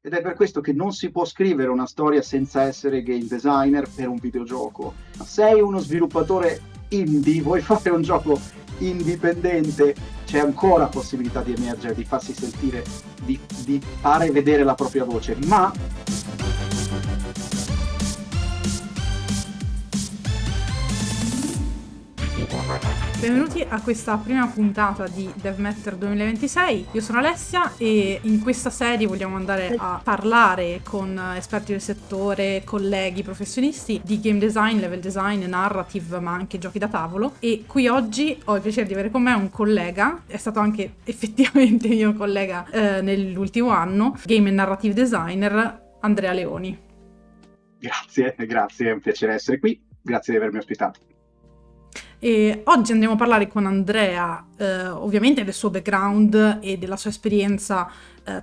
ed è per questo che non si può scrivere una storia senza essere game designer per un videogioco. Sei uno sviluppatore indie, vuoi fare un gioco indipendente, c'è ancora possibilità di emergere, di farsi sentire, di fare vedere la propria voce, ma Benvenuti a questa prima puntata di DevMatter 2026. Io sono Alessia e in questa serie vogliamo andare a parlare con esperti del settore, colleghi, professionisti di game design, level design, narrative, ma anche giochi da tavolo. E qui oggi ho il piacere di avere con me un collega, è stato anche effettivamente mio collega nell'ultimo anno, game e narrative designer, Andrea Leoni. grazie, è un piacere essere qui, grazie di avermi ospitato. E oggi andremo a parlare con Andrea, ovviamente del suo background e della sua esperienza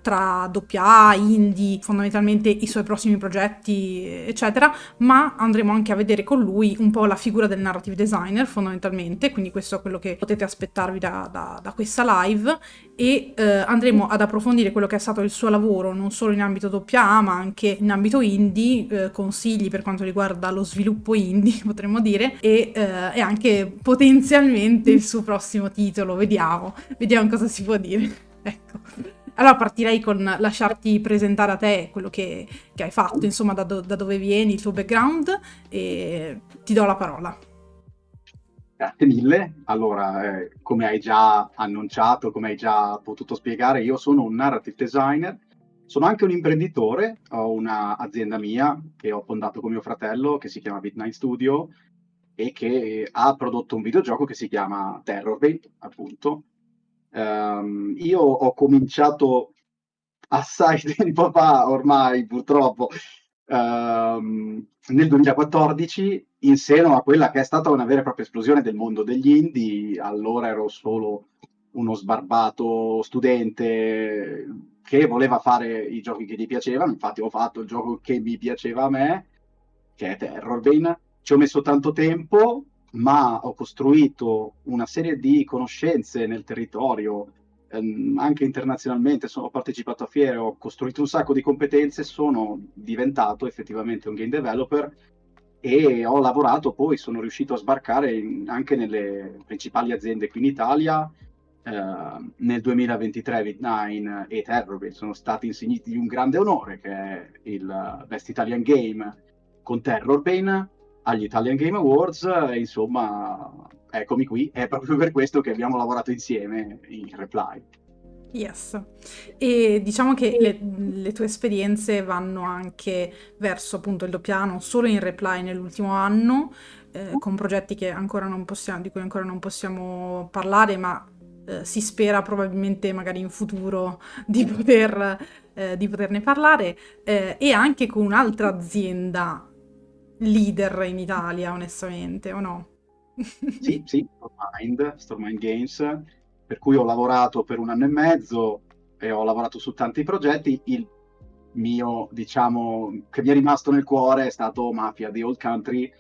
tra AA, indie, fondamentalmente i suoi prossimi progetti, eccetera, ma andremo anche a vedere con lui un po' la figura del narrative designer, fondamentalmente, quindi questo è quello che potete aspettarvi da questa live, e andremo ad approfondire quello che è stato il suo lavoro, non solo in ambito AA, ma anche in ambito indie, consigli per quanto riguarda lo sviluppo indie, potremmo dire, e anche potenzialmente il suo prossimo titolo, vediamo cosa si può dire. Ecco. Allora partirei con lasciarti presentare a te quello che hai fatto, insomma da dove vieni, il tuo background, e ti do la parola. Grazie mille. Allora, come hai già annunciato, come hai già potuto spiegare, io sono un narrative designer, sono anche un imprenditore, ho una azienda mia che ho fondato con mio fratello che si chiama Bit9 Studio e che ha prodotto un videogioco che si chiama Terrorbane, appunto. Io ho cominciato assai tempo fa, ormai purtroppo, nel 2014, in seno a quella che è stata una vera e propria esplosione del mondo degli indie. Allora ero solo uno sbarbato studente che voleva fare i giochi che gli piacevano, infatti ho fatto il gioco che mi piaceva a me, che è Terrorbane. Ci ho messo tanto tempo, ma ho costruito una serie di conoscenze nel territorio, anche internazionalmente. Ho partecipato a fiere, ho costruito un sacco di competenze, sono diventato effettivamente un game developer e ho lavorato, poi sono riuscito a sbarcare anche nelle principali aziende qui in Italia. Nel 2023 Bit9 e Terrorbane sono stati insigniti di un grande onore, che è il Best Italian Game con Terrorbane agli Italian Game Awards, e insomma, eccomi qui. È proprio per questo che abbiamo lavorato insieme in Reply. Yes. E diciamo che le tue esperienze vanno anche verso appunto il AA, non solo in Reply nell'ultimo anno, con progetti che ancora non possiamo, di cui ancora non possiamo parlare, ma si spera probabilmente magari in futuro di poterne parlare, e anche con un'altra azienda leader in Italia, onestamente, o no? Sì, sì, Stormind Games, per cui ho lavorato per 1 anno e mezzo e ho lavorato su tanti progetti. Il mio, diciamo, che mi è rimasto nel cuore è stato Mafia The Old Country,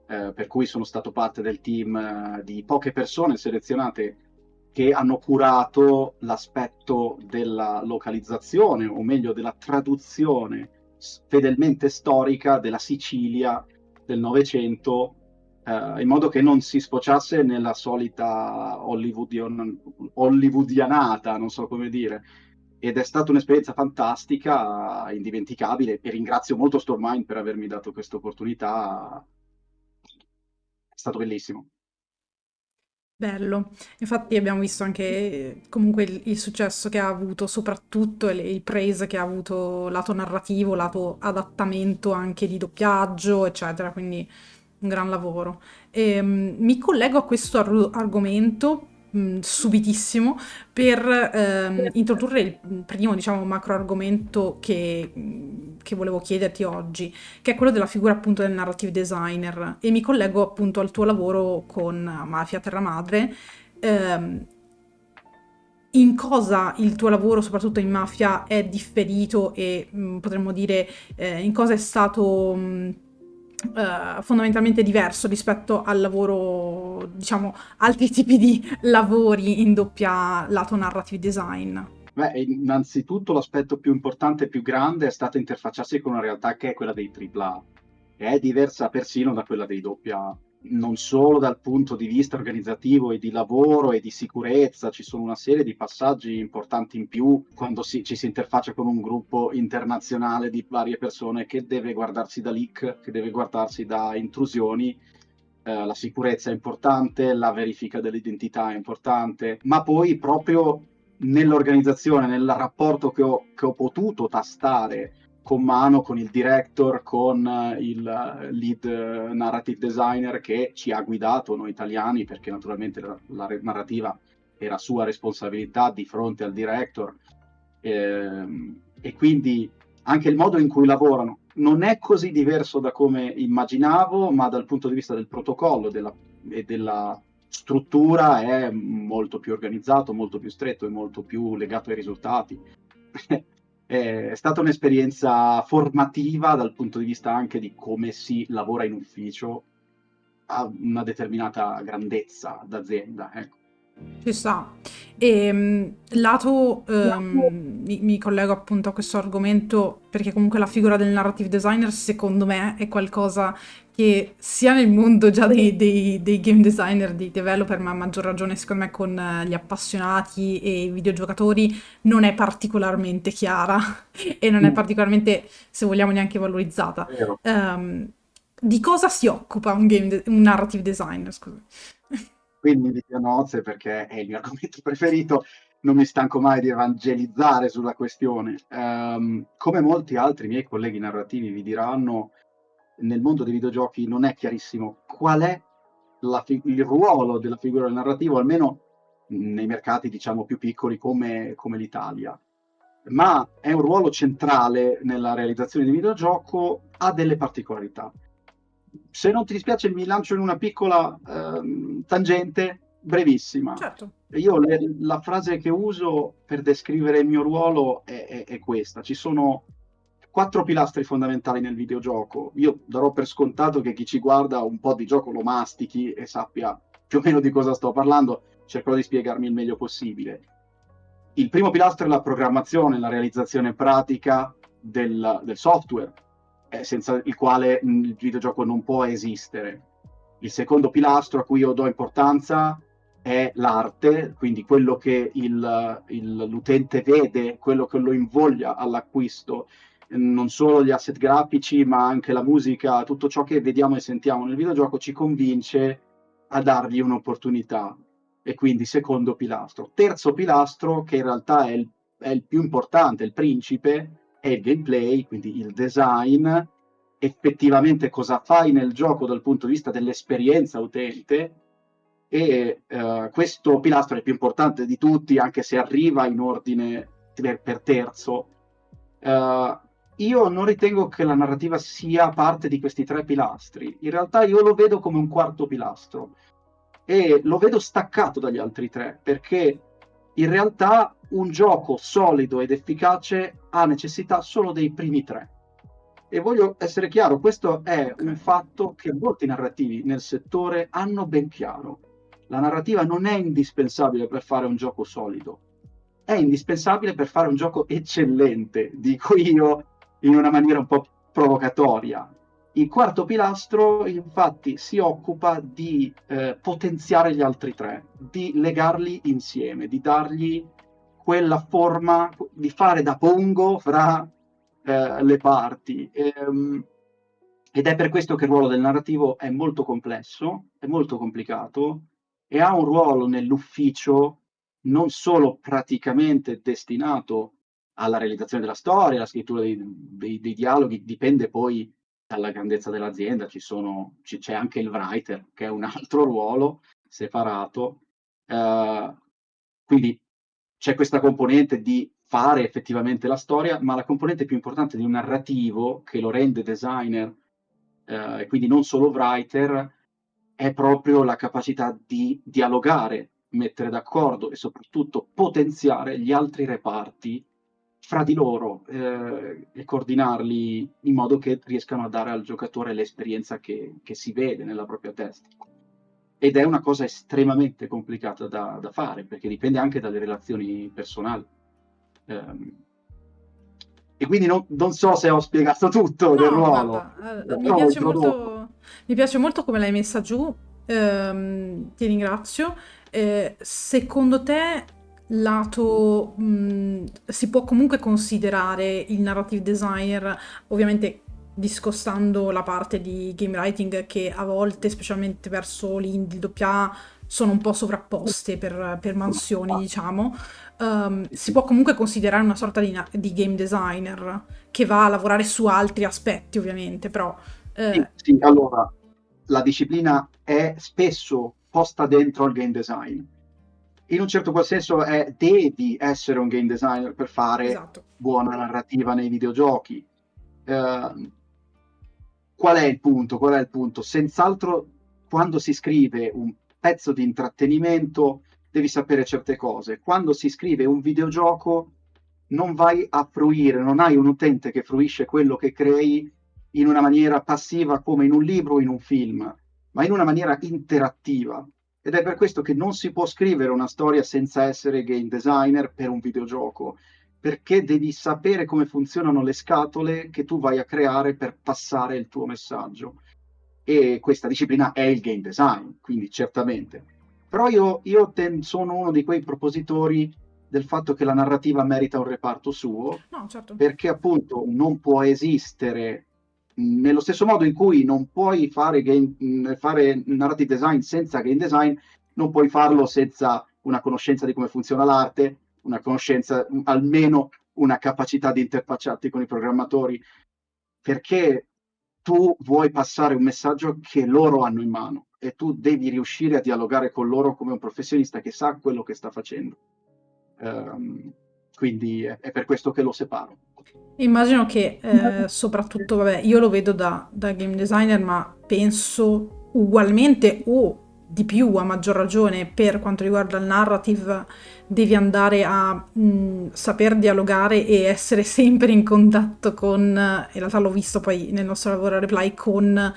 per cui sono stato parte del team di poche persone selezionate che hanno curato l'aspetto della localizzazione, o meglio della traduzione fedelmente storica della Sicilia del Novecento, in modo che non si sfociasse nella solita hollywoodianata, non so come dire. Ed è stata un'esperienza fantastica, indimenticabile, e ringrazio molto Stormine per avermi dato questa opportunità. È stato bellissimo. Bello, infatti abbiamo visto anche comunque il successo che ha avuto, soprattutto il praise che ha avuto lato narrativo, lato adattamento anche di doppiaggio, eccetera, quindi un gran lavoro. Mi collego a questo argomento subitissimo per introdurre il primo, diciamo, macro argomento che volevo chiederti oggi, che è quello della figura appunto del narrative designer, e mi collego appunto al tuo lavoro con Mafia Terra Madre. Ehm, in cosa il tuo lavoro, soprattutto in Mafia, è differito e potremmo dire in cosa è stato fondamentalmente diverso rispetto al lavoro, diciamo, altri tipi di lavori in doppia lato narrative design? Beh, innanzitutto l'aspetto più importante e più grande è stato interfacciarsi con una realtà che è quella dei AAA, e è diversa persino da quella dei AA, non solo dal punto di vista organizzativo e di lavoro e di sicurezza, ci sono una serie di passaggi importanti in più quando ci si interfaccia con un gruppo internazionale di varie persone che deve guardarsi da leak, che deve guardarsi da intrusioni. La sicurezza è importante, la verifica dell'identità è importante, ma poi proprio nell'organizzazione, nel rapporto che ho potuto tastare con mano, con il director, con il lead narrative designer che ci ha guidato noi italiani, perché naturalmente la narrativa era sua responsabilità di fronte al director, e quindi anche il modo in cui lavorano non è così diverso da come immaginavo, ma dal punto di vista del protocollo e della struttura è molto più organizzato, molto più stretto e molto più legato ai risultati. È stata un'esperienza formativa dal punto di vista anche di come si lavora in ufficio a una determinata grandezza d'azienda. Ecco. Ci sta. Lato, mi collego appunto a questo argomento perché comunque la figura del narrative designer secondo me è qualcosa che sia nel mondo già dei game designer, dei developer, ma a maggior ragione secondo me con gli appassionati e i videogiocatori non è particolarmente chiara e non è particolarmente, se vogliamo, neanche valorizzata. Vero. Di cosa si occupa un narrative designer, scusa? Quindi di nozze, perché è il mio argomento preferito, non mi stanco mai di evangelizzare sulla questione. Come molti altri miei colleghi narrativi vi diranno, nel mondo dei videogiochi non è chiarissimo qual è il ruolo della figura del narrativo, almeno nei mercati diciamo più piccoli come l'Italia. Ma è un ruolo centrale nella realizzazione di videogioco, ha delle particolarità. Se non ti dispiace mi lancio in una piccola tangente brevissima. Certo. Io la frase che uso per descrivere il mio ruolo è questa. Ci sono 4 pilastri fondamentali nel videogioco. Io darò per scontato che chi ci guarda un po' di gioco lo mastichi e sappia più o meno di cosa sto parlando. Cercherò di spiegarmi il meglio possibile. Il primo pilastro è la programmazione, la realizzazione pratica del software, senza il quale il videogioco non può esistere. Il secondo pilastro a cui io do importanza è l'arte, quindi quello che l'utente vede, quello che lo invoglia all'acquisto, non solo gli asset grafici, ma anche la musica, tutto ciò che vediamo e sentiamo nel videogioco ci convince a dargli un'opportunità. E quindi secondo pilastro. Terzo pilastro, che in realtà è il più importante, il principe, è il gameplay, quindi il design, effettivamente cosa fai nel gioco dal punto di vista dell'esperienza utente, e questo pilastro è il più importante di tutti, anche se arriva in ordine per terzo. Io non ritengo che la narrativa sia parte di questi 3 pilastri, in realtà io lo vedo come un quarto pilastro e lo vedo staccato dagli altri 3, perché in realtà un gioco solido ed efficace ha necessità solo dei primi 3. E voglio essere chiaro, questo è un fatto che molti narrativi nel settore hanno ben chiaro. La narrativa non è indispensabile per fare un gioco solido, è indispensabile per fare un gioco eccellente, dico io in una maniera un po' provocatoria. Il quarto pilastro, infatti, si occupa di potenziare gli altri 3, di legarli insieme, di dargli quella forma, di fare da pongo fra le parti. Ed è per questo che il ruolo del narrativo è molto complesso, è molto complicato e ha un ruolo nell'ufficio non solo praticamente destinato alla realizzazione della storia, alla scrittura dei dialoghi, dipende poi dalla grandezza dell'azienda, c'è anche il writer, che è un altro ruolo separato. Quindi c'è questa componente di fare effettivamente la storia, ma la componente più importante di un narrativo che lo rende designer, e quindi non solo writer, è proprio la capacità di dialogare, mettere d'accordo e soprattutto potenziare gli altri reparti fra di loro, e coordinarli in modo che riescano a dare al giocatore l'esperienza che si vede nella propria testa. Ed è una cosa estremamente complicata da fare, perché dipende anche dalle relazioni personali. Ehm, e quindi non so se ho spiegato tutto del No, ruolo, guarda, però ho introdotto. mi piace molto come l'hai messa giù, ti ringrazio. Secondo te, lato, si può comunque considerare il narrative designer, ovviamente discostando la parte di game writing che a volte, specialmente verso l'indie, il doppia A, sono un po' sovrapposte per mansioni, diciamo, Sì, si sì. può comunque considerare una sorta di game designer che va a lavorare su altri aspetti, ovviamente, però Sì, sì, allora, la disciplina è spesso posta dentro al game design. In un certo qual senso devi essere un game designer per fare esatto. buona narrativa nei videogiochi. Eh, Qual è il punto? Qual è il punto? Senz'altro, quando si scrive un pezzo di intrattenimento, devi sapere certe cose. Quando si scrive un videogioco, non vai a fruire, non hai un utente che fruisce quello che crei in una maniera passiva come in un libro o in un film, ma in una maniera interattiva. Ed è per questo che non si può scrivere una storia senza essere game designer per un videogioco, perché devi sapere come funzionano le scatole che tu vai a creare per passare il tuo messaggio. E questa disciplina è il game design, quindi certamente. Però io sono uno di quei propositori del fatto che la narrativa merita un reparto suo, No, certo. perché appunto non può esistere nello stesso modo in cui non puoi fare narrative design senza game design, non puoi farlo senza una conoscenza di come funziona l'arte, una conoscenza, almeno una capacità di interfacciarti con i programmatori, perché tu vuoi passare un messaggio che loro hanno in mano e tu devi riuscire a dialogare con loro come un professionista che sa quello che sta facendo. Um, quindi è per questo che lo separo. Immagino che soprattutto, vabbè, io lo vedo da game designer, ma penso ugualmente o di più, a maggior ragione, per quanto riguarda il narrative, devi andare a saper dialogare e essere sempre in contatto con, in realtà l'ho visto poi nel nostro lavoro a Reply, con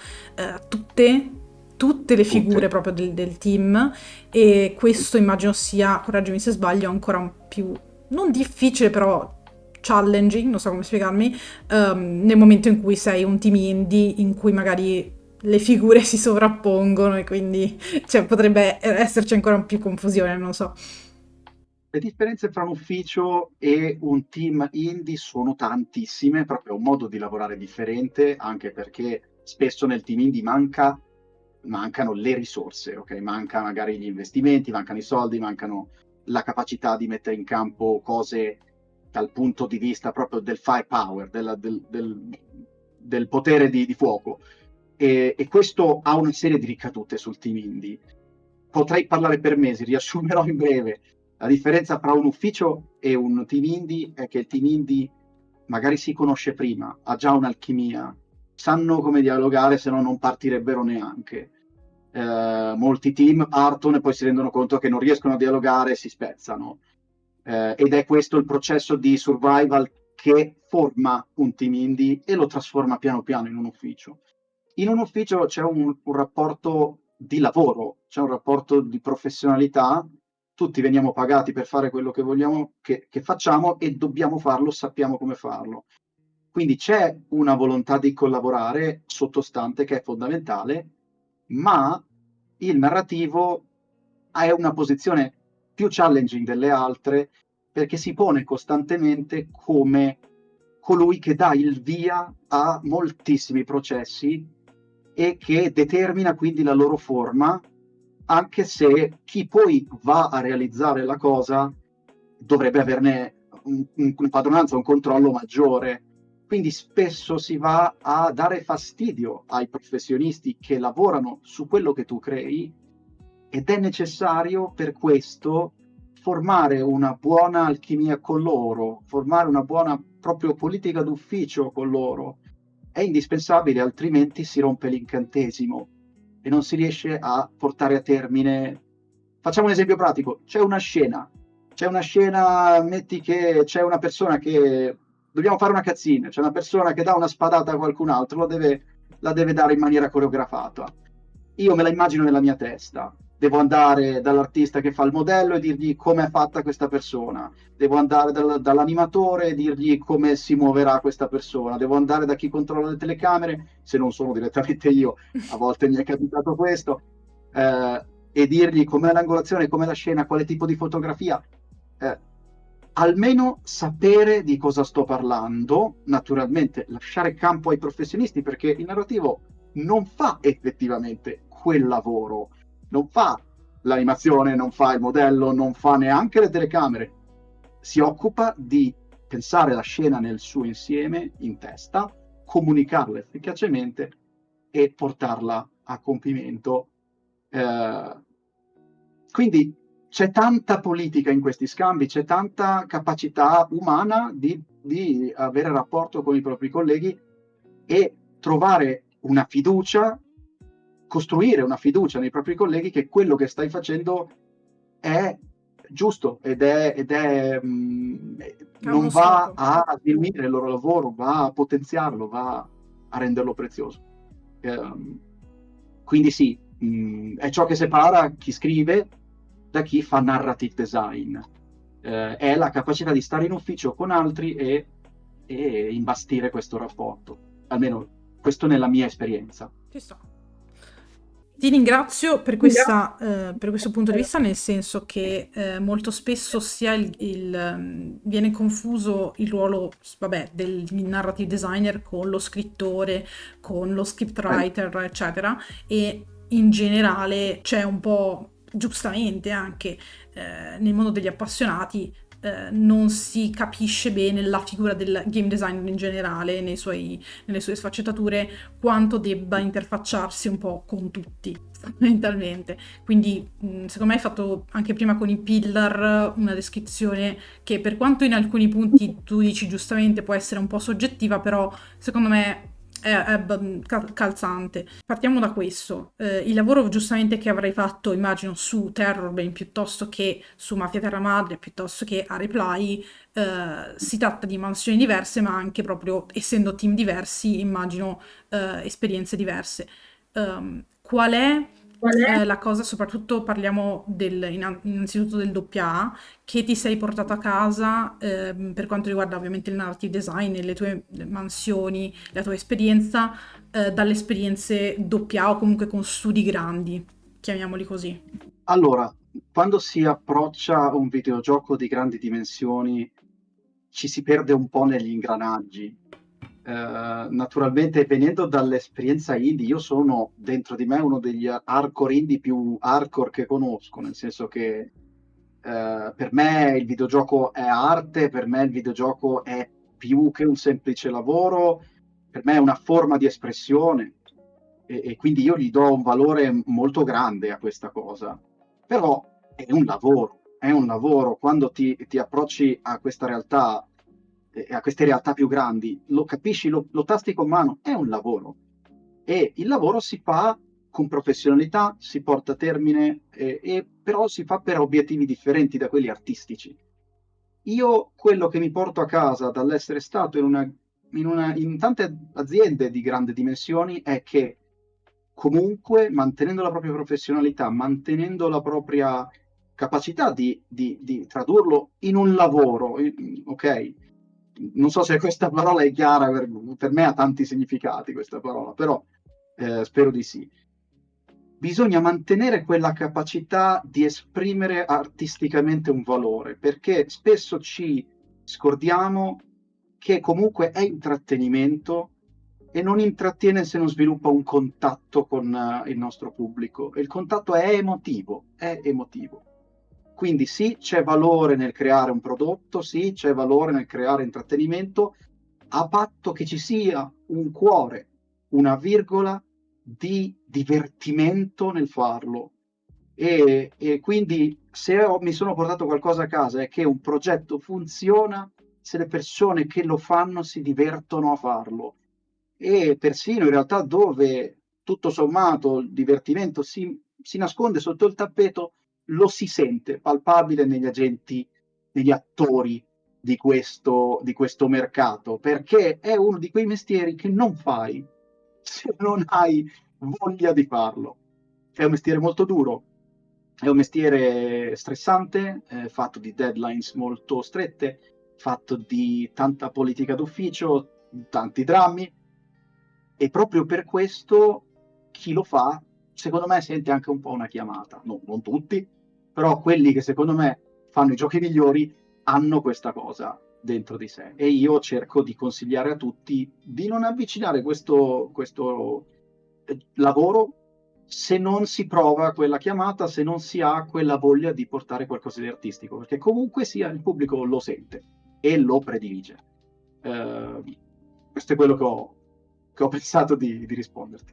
tutte le figure Tutte. proprio del team, e questo immagino sia, correggimi se sbaglio, ancora un più, non difficile, però challenging, non so come spiegarmi, nel momento in cui sei un team indie in cui magari le figure si sovrappongono e quindi cioè, potrebbe esserci ancora più confusione, non so. Le differenze tra un ufficio e un team indie sono tantissime, proprio un modo di lavorare differente, anche perché spesso nel team indie mancano le risorse, ok? Manca magari gli investimenti, mancano i soldi, mancano la capacità di mettere in campo cose dal punto di vista proprio del firepower, del potere di fuoco. E questo ha una serie di ricadute sul team indie. Potrei parlare per mesi, riassumerò in breve. La differenza tra un ufficio e un team indie è che il team indie magari si conosce prima, ha già un'alchimia, sanno come dialogare, se no non partirebbero neanche. Molti team partono e poi si rendono conto che non riescono a dialogare e si spezzano. Ed è questo il processo di survival che forma un team indie e lo trasforma piano piano in un ufficio. In un ufficio c'è un rapporto di lavoro, c'è un rapporto di professionalità, tutti veniamo pagati per fare quello che vogliamo, che facciamo e dobbiamo farlo, sappiamo come farlo. Quindi c'è una volontà di collaborare sottostante che è fondamentale, ma il narrativo ha una posizione più challenging delle altre perché si pone costantemente come colui che dà il via a moltissimi processi e che determina quindi la loro forma, anche se chi poi va a realizzare la cosa dovrebbe averne un padronanza, un controllo maggiore. Quindi spesso si va a dare fastidio ai professionisti che lavorano su quello che tu crei ed è necessario per questo formare una buona alchimia con loro, formare una buona proprio politica d'ufficio con loro. È indispensabile, altrimenti si rompe l'incantesimo e non si riesce a portare a termine. Facciamo un esempio pratico: c'è una scena, metti che c'è una persona che dobbiamo fare una cazzina, c'è una persona che dà una spadata a qualcun altro, la deve dare in maniera coreografata. Io me la immagino nella mia testa. devo andare dall'artista che fa il modello e dirgli come è fatta questa persona, devo andare dall'animatore e dirgli come si muoverà questa persona, devo andare da chi controlla le telecamere, se non sono direttamente io, a volte mi è capitato questo, e dirgli com'è l'angolazione, com'è la scena, quale tipo di fotografia. Almeno sapere di cosa sto parlando, naturalmente lasciare campo ai professionisti, perché il narrativo non fa effettivamente quel lavoro, non fa l'animazione, non fa il modello, non fa neanche le telecamere, si occupa di pensare la scena nel suo insieme in testa, comunicarla efficacemente e portarla a compimento. Quindi c'è tanta politica in questi scambi, c'è tanta capacità umana di avere rapporto con i propri colleghi e trovare una fiducia, costruire una fiducia nei propri colleghi che quello che stai facendo è giusto Ha uno non va scopo. a diminuire il loro lavoro, va a potenziarlo, va a renderlo prezioso. Quindi sì, è ciò che separa chi scrive da chi fa narrative design. È la capacità di stare in ufficio con altri e imbastire questo rapporto. Almeno questo nella mia esperienza. Ci sto. Ti ringrazio per questo punto di vista, nel senso che molto spesso viene confuso il ruolo, vabbè, del narrative designer con lo scrittore, con lo scriptwriter, eccetera, e in generale c'è un po', giustamente anche nel mondo degli appassionati, non si capisce bene la figura del game designer in generale, nelle sue sfaccettature, quanto debba interfacciarsi un po' con tutti, fondamentalmente. Quindi, secondo me hai fatto anche prima con i pillar una descrizione che, per quanto in alcuni punti tu dici giustamente può essere un po' soggettiva, però secondo me è calzante. Partiamo da questo. Il lavoro giustamente che avrai fatto, immagino, su Terrorbane piuttosto che su Mafia Terra Madre, piuttosto che a Reply, si tratta di mansioni diverse, ma anche proprio essendo team diversi, immagino esperienze diverse. Qual è la cosa, soprattutto parliamo innanzitutto del doppia, che ti sei portato a casa per quanto riguarda ovviamente il narrative design e le tue mansioni, la tua esperienza, dalle esperienze doppia o comunque con studi grandi, chiamiamoli così. Allora, quando si approccia a un videogioco di grandi dimensioni, ci si perde un po' negli ingranaggi. Naturalmente, venendo dall'esperienza indie, io sono dentro di me uno degli hardcore indie più hardcore che conosco, nel senso che per me il videogioco è arte, per me il videogioco è più che un semplice lavoro, per me è una forma di espressione e quindi io gli do un valore molto grande a questa cosa. Però è un lavoro. Quando ti approcci a questa realtà, a queste realtà più grandi, lo capisci, lo tasti con mano, è un lavoro. E il lavoro si fa con professionalità, si porta a termine, e però si fa per obiettivi differenti da quelli artistici. Io quello che mi porto a casa dall'essere stato in tante aziende di grandi dimensioni è che comunque mantenendo la propria professionalità, mantenendo la propria capacità di tradurlo in un lavoro, ok? Non so se questa parola è chiara, per me ha tanti significati questa parola, però spero di sì. Bisogna mantenere quella capacità di esprimere artisticamente un valore, perché spesso ci scordiamo che comunque è intrattenimento e non intrattiene se non sviluppa un contatto con il nostro pubblico. E il contatto è emotivo, è emotivo. Quindi sì, c'è valore nel creare un prodotto, sì, c'è valore nel creare intrattenimento, a patto che ci sia un cuore, una virgola di divertimento nel farlo. E quindi se mi sono portato qualcosa a casa è che un progetto funziona se le persone che lo fanno si divertono a farlo. E persino in realtà dove tutto sommato il divertimento si nasconde sotto il tappeto, lo si sente palpabile negli agenti, negli attori di questo mercato, perché è uno di quei mestieri che non fai se non hai voglia di farlo. È un mestiere molto duro, È un mestiere stressante, fatto di deadlines molto strette, fatto di tanta politica d'ufficio, tanti drammi, e proprio per questo chi lo fa, secondo me, sente anche un po' una chiamata. No, non tutti, però quelli che secondo me fanno i giochi migliori hanno questa cosa dentro di sé. E io cerco di consigliare a tutti di non avvicinare questo lavoro se non si prova quella chiamata, se non si ha quella voglia di portare qualcosa di artistico, perché comunque sia il pubblico lo sente e lo predilige. Questo è quello che ho pensato di risponderti.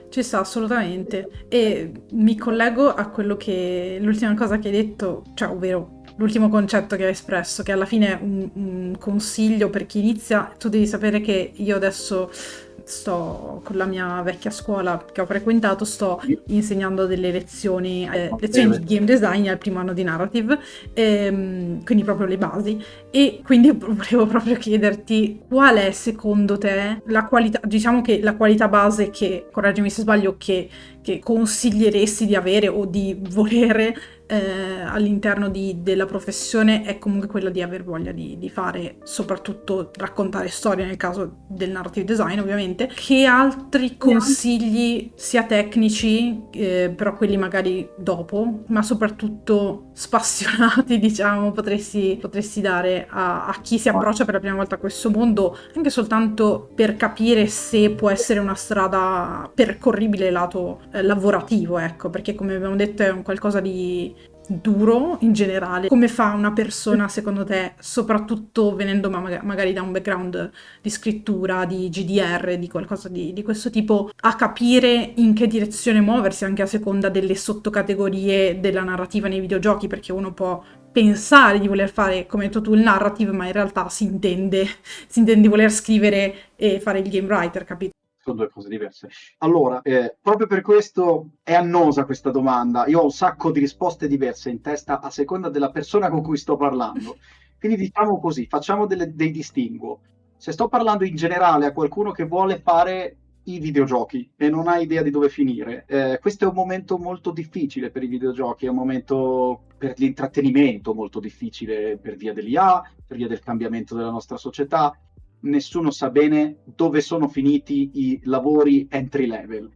Ci sta assolutamente. E mi collego a quello che l'ultima cosa che hai detto, cioè, ovvero l'ultimo concetto che hai espresso, che alla fine è un consiglio per chi inizia. Tu devi sapere che io adesso sto con la mia vecchia scuola che ho frequentato, sto insegnando delle lezioni di game design al primo anno di narrative, quindi proprio le basi. E quindi volevo proprio chiederti qual è secondo te la qualità, diciamo che la qualità base che, correggimi se sbaglio, che consiglieresti di avere o di volere all'interno della professione è comunque quella di aver voglia di fare, soprattutto raccontare storie nel caso del narrative design ovviamente. Che altri consigli sia tecnici, però quelli magari dopo, ma soprattutto spassionati diciamo potresti dare a chi si approccia per la prima volta a questo mondo, anche soltanto per capire se può essere una strada percorribile lato lavorativo, ecco, perché come abbiamo detto è un qualcosa di duro in generale. Come fa una persona secondo te, soprattutto venendo magari da un background di scrittura, di GDR, di qualcosa di questo tipo, a capire in che direzione muoversi anche a seconda delle sottocategorie della narrativa nei videogiochi, perché uno può pensare di voler fare, come hai detto tu, il narrative, ma in realtà si intende di voler scrivere e fare il game writer, capito? Sono due cose diverse. Allora, proprio per questo è annosa questa domanda. Io ho un sacco di risposte diverse in testa a seconda della persona con cui sto parlando. Quindi diciamo così, facciamo dei distinguo. Se sto parlando in generale a qualcuno che vuole fare i videogiochi e non ha idea di dove finire, questo è un momento molto difficile per i videogiochi, è un momento per l'intrattenimento molto difficile per via dell'IA, per via del cambiamento della nostra società. Nessuno sa bene dove sono finiti i lavori entry level.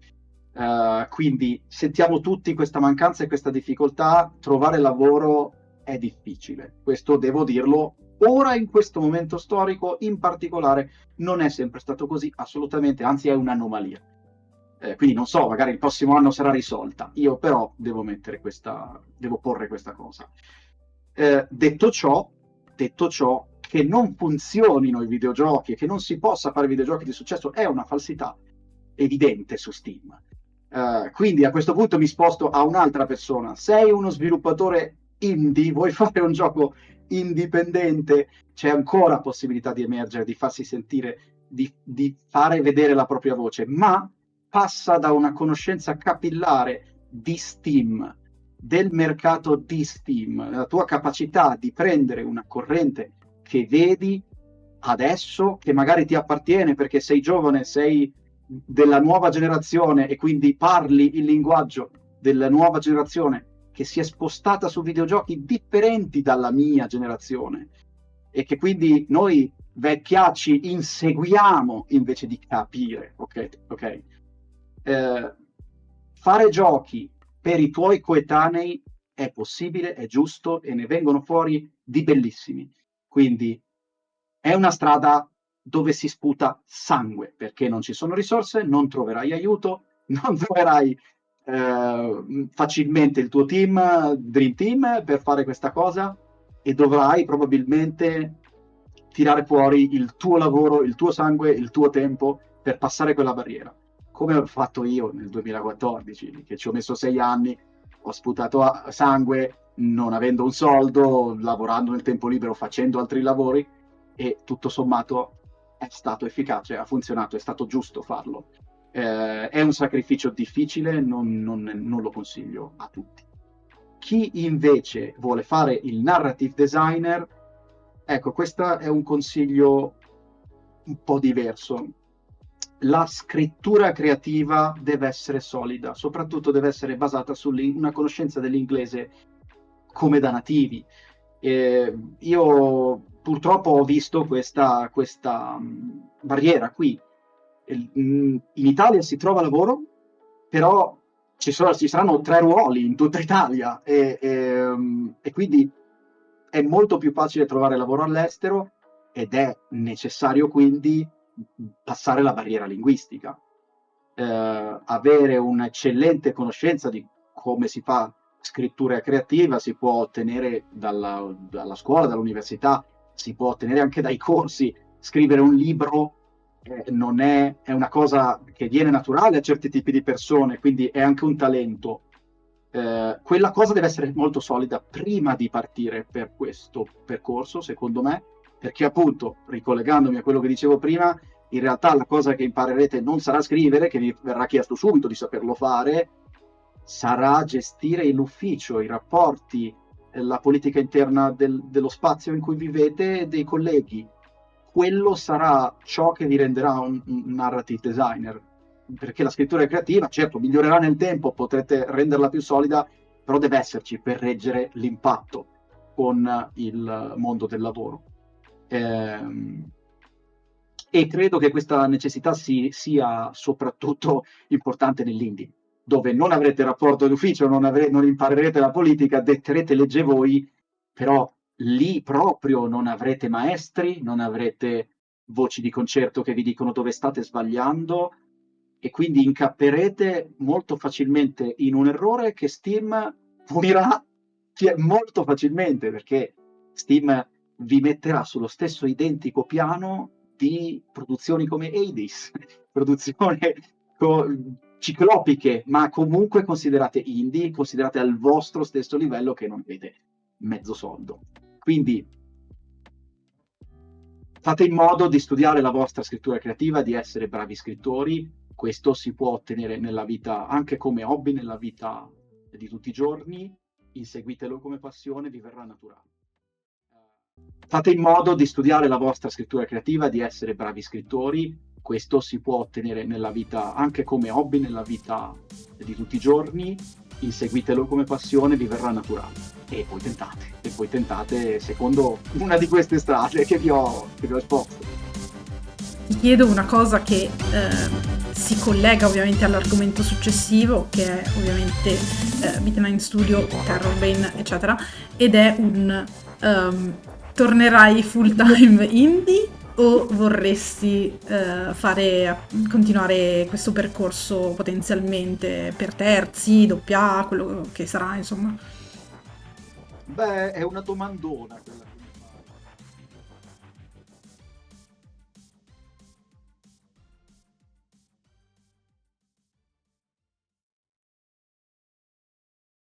Quindi sentiamo tutti questa mancanza e questa difficoltà. Trovare lavoro è difficile, questo devo dirlo. Ora, in questo momento storico, in particolare, non è sempre stato così, assolutamente, anzi è un'anomalia. Quindi non so, magari il prossimo anno sarà risolta. Io però devo porre questa cosa. Detto ciò, che non funzionino i videogiochi e che non si possa fare videogiochi di successo è una falsità evidente su Steam. Quindi a questo punto mi sposto a un'altra persona. Sei uno sviluppatore indie, vuoi fare un gioco indipendente, c'è ancora possibilità di emergere, di farsi sentire, di fare vedere la propria voce, ma passa da una conoscenza capillare di Steam, del mercato di Steam, la tua capacità di prendere una corrente che vedi adesso, che magari ti appartiene perché sei giovane, sei della nuova generazione e quindi parli il linguaggio della nuova generazione che si è spostata su videogiochi differenti dalla mia generazione e che quindi noi vecchiacci inseguiamo invece di capire, ok? Fare giochi per i tuoi coetanei è possibile, è giusto e ne vengono fuori di bellissimi. Quindi è una strada dove si sputa sangue, perché non ci sono risorse, non troverai aiuto, non troverai facilmente il tuo dream team per fare questa cosa e dovrai probabilmente tirare fuori il tuo lavoro, il tuo sangue, il tuo tempo per passare quella barriera. Come ho fatto io nel 2014, che ci ho messo 6 anni, ho sputato sangue, non avendo un soldo, lavorando nel tempo libero, facendo altri lavori, e tutto sommato è stato efficace, ha funzionato, è stato giusto farlo. È un sacrificio difficile, non lo consiglio a tutti. Chi invece vuole fare il narrative designer, ecco, questo è un consiglio un po' diverso. la scrittura creativa deve essere solida, soprattutto deve essere basata su una conoscenza dell'inglese come da nativi. Io purtroppo ho visto questa barriera qui. In Italia si trova lavoro, però ci saranno 3 ruoli in tutta Italia e quindi è molto più facile trovare lavoro all'estero ed è necessario quindi passare la barriera linguistica. Avere un'eccellente conoscenza di come si fa scrittura creativa si può ottenere dalla scuola, dall'università, si può ottenere anche dai corsi. Scrivere un libro non è una cosa che viene naturale a certi tipi di persone, quindi è anche un talento. Quella cosa deve essere molto solida prima di partire per questo percorso, secondo me, perché appunto, ricollegandomi a quello che dicevo prima, in realtà la cosa che imparerete non sarà scrivere, che vi verrà chiesto subito di saperlo fare, sarà gestire l'ufficio, i rapporti, la politica interna dello spazio in cui vivete e dei colleghi. Quello sarà ciò che vi renderà un narrative designer, perché la scrittura creativa, certo, migliorerà nel tempo, potrete renderla più solida, però deve esserci per reggere l'impatto con il mondo del lavoro. E credo che questa necessità sia soprattutto importante nell'indie, dove non avrete rapporto d'ufficio, non imparerete la politica, detterete legge voi, però lì proprio non avrete maestri, non avrete voci di concerto che vi dicono dove state sbagliando e quindi incapperete molto facilmente in un errore che Steam punirà molto facilmente, perché Steam vi metterà sullo stesso identico piano di produzioni come Hades, produzioni ciclopiche, ma comunque considerate indie, considerate al vostro stesso livello che non avete mezzo soldo. Quindi fate in modo di studiare la vostra scrittura creativa, di essere bravi scrittori. Questo si può ottenere nella vita, anche come hobby, nella vita di tutti i giorni. Inseguitelo come passione, vi verrà naturale. Fate in modo di studiare la vostra scrittura creativa, di essere bravi scrittori. Questo si può ottenere nella vita, anche come hobby, nella vita di tutti i giorni. Inseguitelo come passione, vi verrà naturale. E poi tentate secondo una di queste strade che vi ho esposto. Ti chiedo una cosa che si collega ovviamente all'argomento successivo, che è ovviamente Beat9 Studio, Terror Bane, eccetera, ed è tornerai full time indie o vorresti continuare questo percorso potenzialmente per terzi, doppia, quello che sarà, insomma? Beh, è una domandona quella